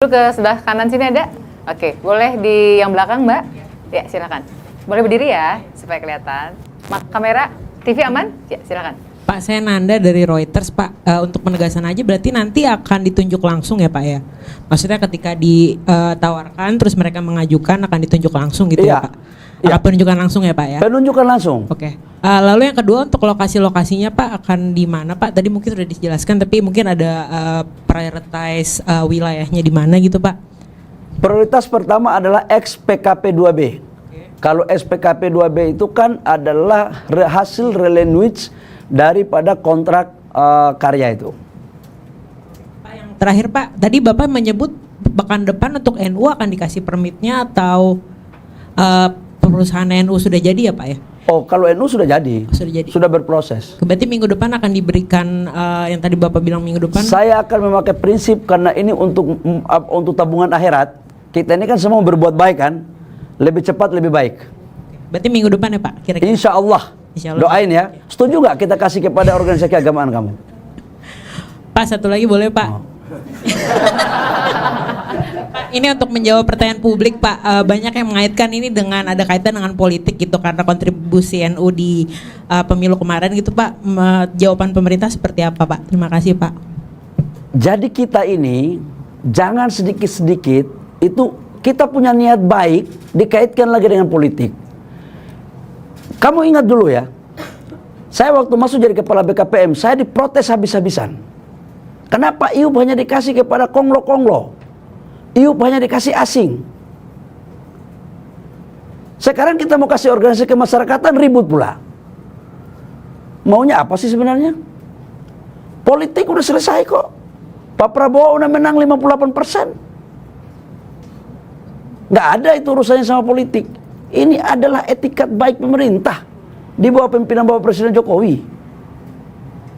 ke sebelah kanan sini ada? Oke, boleh di yang belakang Mbak? Ya, silakan. Boleh berdiri ya, supaya kelihatan. Kamera, TV aman? Ya, silakan. Pak, saya Nanda dari Reuters, Pak. Untuk penegasan aja berarti nanti akan ditunjuk langsung ya, Pak ya? Maksudnya ketika ditawarkan terus mereka mengajukan akan ditunjuk langsung gitu ya, Pak? Iya. Penunjukan langsung ya, Pak ya? Penunjukan langsung. Oke. Lalu yang kedua untuk lokasi-lokasinya, Pak, akan di mana, Pak? Tadi mungkin sudah dijelaskan, tapi mungkin ada prioritize wilayahnya di mana gitu, Pak? Prioritas pertama adalah ex-PKP 2B. Kalau ex-PKP 2B itu kan adalah hasil relinquished daripada kontrak karya itu. Pak, yang terakhir, Pak, tadi Bapak menyebut pekan depan untuk NU akan dikasih permitnya atau perusahaan NU sudah jadi ya, Pak ya? Oh, kalau NU sudah jadi. Sudah jadi. Sudah berproses. Berarti minggu depan akan diberikan yang tadi Bapak bilang minggu depan? Saya akan memakai prinsip karena ini untuk tabungan akhirat. Kita ini kan semua berbuat baik kan? Lebih cepat lebih baik. Berarti minggu depan ya, Pak? Kira-kira. Insya Allah. Doain ya. Setuju nggak kita kasih kepada organisasi keagamaan kamu? Pak, satu lagi boleh, Pak? Oh. Pak, ini untuk menjawab pertanyaan publik, Pak. Banyak yang mengaitkan ini dengan ada kaitan dengan politik gitu karena kontribusi NU di pemilu kemarin gitu, Pak. Jawaban pemerintah seperti apa, Pak? Terima kasih, Pak. Jadi kita ini jangan sedikit-sedikit itu kita punya niat baik dikaitkan lagi dengan politik. Kamu ingat dulu ya, saya waktu masuk jadi kepala BKPM, saya diprotes habis-habisan. Kenapa IUP hanya dikasih kepada konglo-konglo? IUP hanya dikasih asing. Sekarang kita mau kasih organisasi kemasyarakatan, ribut pula. Maunya apa sih sebenarnya? Politik udah selesai kok. Pak Prabowo udah menang 58%. Nggak ada itu urusannya sama politik. Ini adalah etikat baik pemerintah di bawah pimpinan Bapak Presiden Jokowi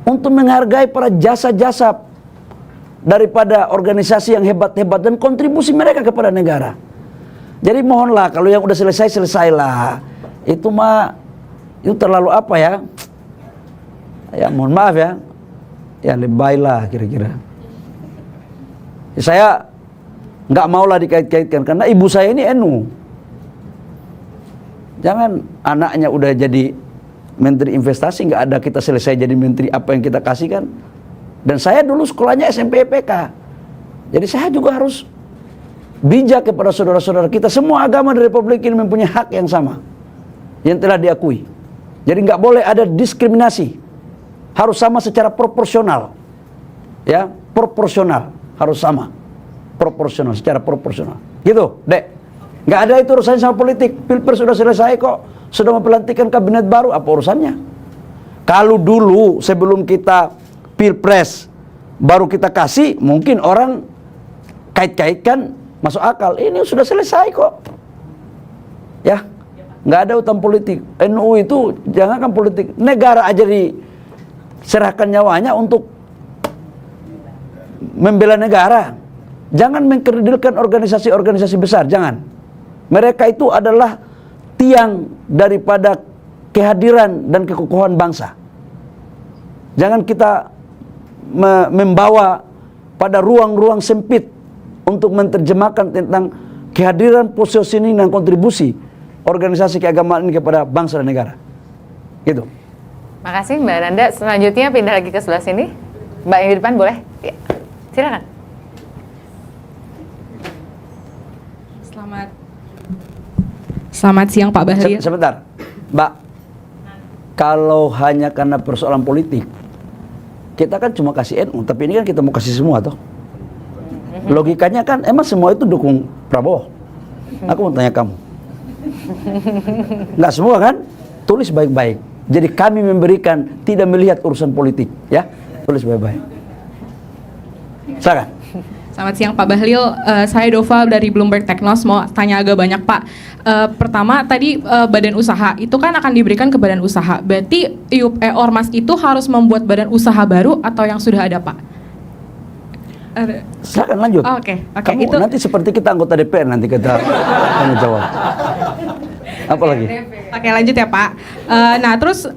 untuk menghargai para jasa-jasa daripada organisasi yang hebat-hebat dan kontribusi mereka kepada negara. Jadi mohonlah kalau yang udah selesai selesailah. Itu mah itu terlalu apa ya? Ya mohon maaf ya. Ya lebay lah kira-kira. Saya nggak maulah dikait-kaitkan karena ibu saya ini NU. Jangan anaknya udah jadi menteri investasi, nggak ada kita selesai jadi menteri apa yang kita kasihkan. Dan saya dulu sekolahnya SMP IPK. Jadi saya juga harus bijak kepada saudara-saudara kita. Semua agama di Republik ini mempunyai hak yang sama, yang telah diakui. Jadi nggak boleh ada diskriminasi. Harus sama secara proporsional. Ya, proporsional. Harus sama. Proporsional, secara proporsional. Gitu, Dek. Nggak ada itu urusannya sama politik. Pilpres sudah selesai kok. Sudah mempelantikan kabinet baru, apa urusannya? Kalau dulu sebelum kita Pilpres baru kita kasih, mungkin orang kait-kaitkan masuk akal. Ini sudah selesai kok. Ya, nggak ada utang politik. NU itu jangankan politik, negara aja diserahkan nyawanya untuk membela negara. Jangan mengkerdilkan organisasi-organisasi besar, jangan. Mereka itu adalah tiang daripada kehadiran dan kekokohan bangsa. Jangan kita membawa pada ruang-ruang sempit untuk menerjemahkan tentang kehadiran, positioning dan kontribusi organisasi keagamaan ini kepada bangsa dan negara. Gitu. Makasih Mbak Nanda. Selanjutnya pindah lagi ke sebelah sini. Mbak yang di depan boleh? Ya. Silakan. Selamat siang Pak Bahlil. Sebentar, Mbak. Kalau hanya karena persoalan politik, kita kan cuma kasih NU, tapi ini kan kita mau kasih semua toh. Logikanya kan emang semua itu dukung Prabowo. Aku mau tanya kamu. Nggak semua kan? Tulis baik-baik. Jadi kami memberikan tidak melihat urusan politik, ya. Tulis baik-baik. Silakan. Selamat siang Pak Bahlil, saya Dova dari Bloomberg Technos, mau tanya agak banyak Pak. Pertama tadi badan usaha, itu kan akan diberikan ke badan usaha. Berarti Ormas itu harus membuat badan usaha baru atau yang sudah ada Pak? Silakan lanjut. Oke. Kamu Itu nanti seperti kita anggota DPR nanti kita tanya jawab. Apalagi? Oke, lanjut ya Pak. Nah terus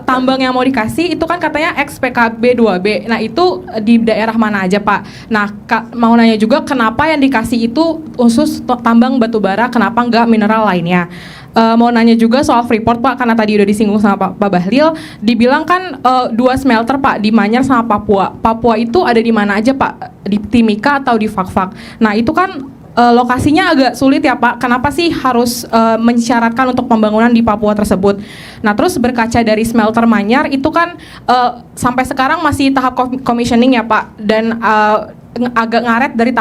tambang yang mau dikasih itu kan katanya ex-PKB 2B. Nah itu di daerah mana aja Pak? Nah mau nanya juga kenapa yang dikasih itu khusus tambang batubara, kenapa nggak mineral lainnya? Mau nanya juga soal Freeport Pak, karena tadi udah disinggung sama Pak Bahlil, dibilang kan 2 smelter Pak di Manyar sama Papua. Papua itu ada di mana aja Pak? Di Timika atau di Fakfak? Nah itu kan lokasinya agak sulit ya Pak. Kenapa sih harus mensyaratkan untuk pembangunan di Papua tersebut? Nah terus berkaca dari smelter Manyar itu kan sampai sekarang masih tahap commissioning ya Pak, dan agak ngaret dari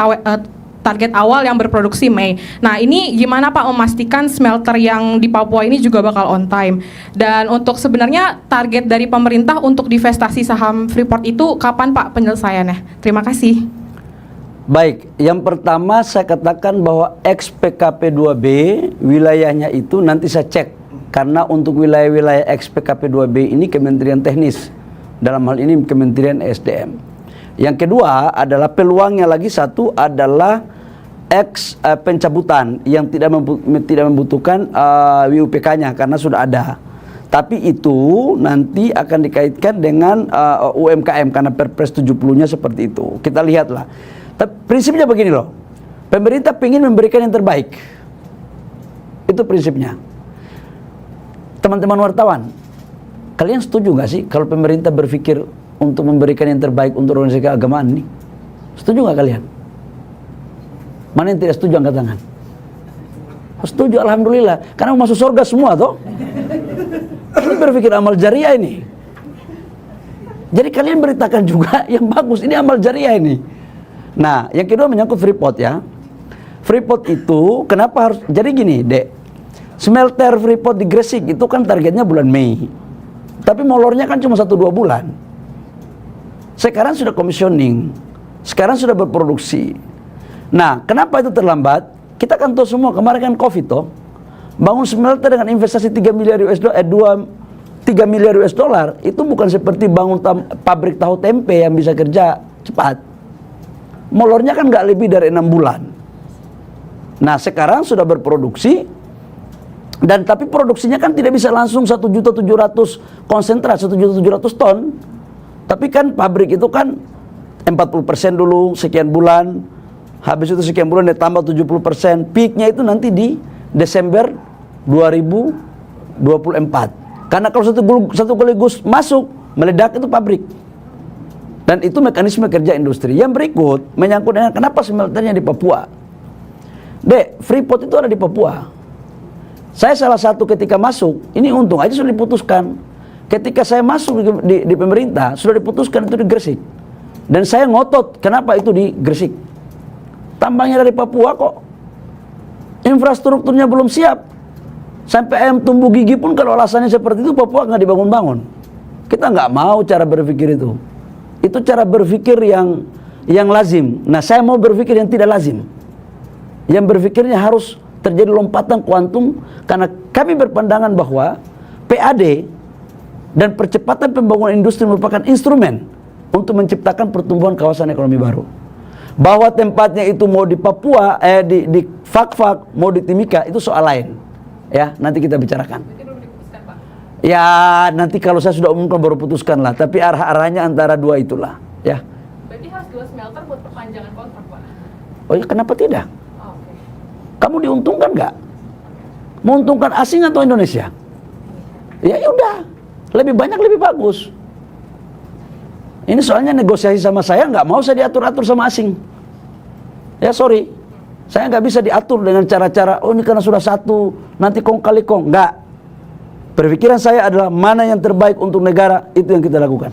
target awal yang berproduksi Mei. Nah ini gimana Pak memastikan smelter yang di Papua ini juga bakal on time? Dan untuk sebenarnya target dari pemerintah untuk divestasi saham Freeport itu kapan Pak penyelesaiannya? Terima kasih. Baik, yang pertama saya katakan bahwa ex-PKP 2B wilayahnya itu nanti saya cek. Karena untuk wilayah-wilayah ex-PKP 2B ini Kementerian Teknis. Dalam hal ini Kementerian SDM. Yang kedua adalah peluangnya lagi satu adalah pencabutan yang tidak membutuhkan WUPK-nya karena sudah ada. Tapi itu nanti akan dikaitkan dengan UMKM karena Perpres 70-nya seperti itu. Kita lihatlah. Tapi prinsipnya begini loh. Pemerintah ingin memberikan yang terbaik. Itu prinsipnya. Teman-teman wartawan, kalian setuju nggak sih kalau pemerintah berpikir untuk memberikan yang terbaik untuk organisasi keagamaan ini? Setuju nggak kalian? Mana yang tidak setuju angkat tangan? Setuju, alhamdulillah. Karena masuk surga semua toh. Ini berpikir amal jariah ini. Jadi kalian beritakan juga yang bagus. Ini amal jariah ini. Nah, yang kedua menyangkut Freeport ya. Freeport itu kenapa harus? Jadi gini, Dek. Smelter Freeport di Gresik itu kan targetnya bulan Mei. Tapi molornya kan cuma 1-2 bulan. Sekarang sudah commissioning. Sekarang sudah berproduksi. Nah, kenapa itu terlambat? Kita kan tahu semua kemarin kan Covid toh. Bangun smelter dengan investasi 3 miliar US dollar, 3 miliar US dollar itu bukan seperti bangun pabrik tahu tempe yang bisa kerja cepat. Molornya kan nggak lebih dari 6 bulan. Nah, sekarang sudah berproduksi dan tapi produksinya kan tidak bisa langsung 1.700.000 konsentrat, 1.700.000 ton. Tapi kan pabrik itu kan 40% dulu sekian bulan. Habis itu sekian bulan ditambah 70%. Peaknya itu nanti di Desember 2024. Karena kalau satu kali masuk, meledak itu pabrik. Dan itu mekanisme kerja industri. Yang berikut menyangkut dengan kenapa smelternya di Papua. Dek, Freeport itu ada di Papua. Saya salah satu ketika masuk, ini untung aja sudah diputuskan. Ketika saya masuk di pemerintah, sudah diputuskan itu di Gresik. Dan saya ngotot, kenapa itu di Gresik? Tambangnya dari Papua kok. Infrastrukturnya belum siap. Sampai ayam tumbuh gigi pun kalau alasannya seperti itu Papua nggak dibangun-bangun. Kita nggak mau cara berpikir itu. Itu cara berpikir yang lazim. Nah, saya mau berpikir yang tidak lazim. Yang berpikirnya harus terjadi lompatan kuantum karena kami berpandangan bahwa PAD dan percepatan pembangunan industri merupakan instrumen untuk menciptakan pertumbuhan kawasan ekonomi baru. Bahwa tempatnya itu mau di Papua, di Fakfak, mau di Timika, itu soal lain. Ya, nanti kita bicarakan. Ya, nanti kalau saya sudah umumkan baru putuskan lah. Tapi arah-arahnya antara dua itulah. Ya. Berarti harus 2 smelter buat perpanjangan kontrak, Pak? Oh ya, kenapa tidak? Oh, okay. Kamu diuntungkan nggak? Menguntungkan asing atau Indonesia? Ya udah, lebih banyak lebih bagus. Ini soalnya negosiasi sama saya nggak mau saya diatur-atur sama asing. Ya sorry, saya nggak bisa diatur dengan cara-cara oh ini karena sudah satu nanti kong kali kong. Nggak. Perpikiran saya adalah mana yang terbaik untuk negara itu yang kita lakukan.